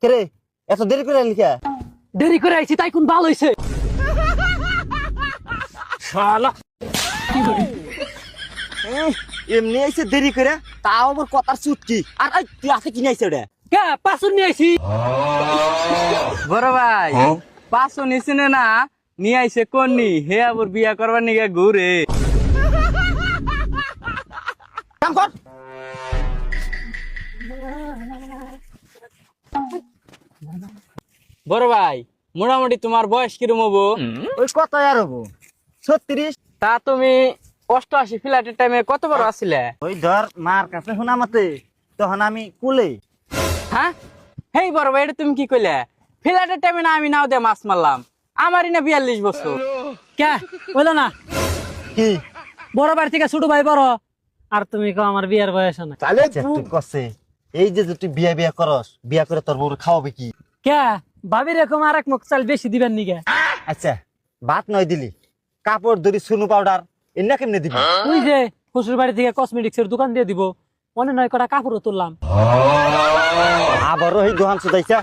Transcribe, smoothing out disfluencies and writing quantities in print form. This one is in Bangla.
কে এত দেরি করে লিখা? দেরি করে আইছি তাই কোন ভালো হইছে। শালা এমনি আইছে দেরি করে, তাও আবার কথার চুটকি। আর এই তুই আছে কিনে আইছে ওটা? কে পাঁচুর নিয়ে আইছি। বড় ভাই পাঁচশো নিছে না নিয়ে আইছে কোননি হে আবার বিয়া করবার নিগে ঘুরে। কাম কর। বড় ভাই মোটামুটি তোমার বয়স কিরম হবো? ওই কত আর হবো 36। তা তুমি 88 ফ্ল্যাটের টাইমে কত বড় আছিলে? ওই ধর মার কাছে শোনা মতে তখন আমি কুলে। হ্যাঁ হেই বড় ভাই এটা তুমি কি কইলে? ফ্ল্যাটের টাইমে না আমি নাও দিয়ে মাছ মারলাম, আমারই না 42 বছর। কে বলো না কি বড় বাড়ি থেকে ছোট ভাই বড়, আর তুমি কো আমার বিয়ার বয়স না। তাহলে তুই কসে এই যে তুই বিয়া বিয়া করস, বিয়া করে তোর বউ খাওয়াবে কি? কে ভাবি রকম আর এক মুখ চাল বেশি দিবেন নিগে? আচ্ছা ভাত নয় দিলি, কাপড় ধরি সুনু পাউডার এনে কেমনে দিবি? ওই যে শ্বশুর বাড়ি থেকে কসমেটিক্সের দোকান দিয়ে দিব, মনে নয় কটা কাপড়ও তুললাম। আবারও এই দোকান সুদাইছা।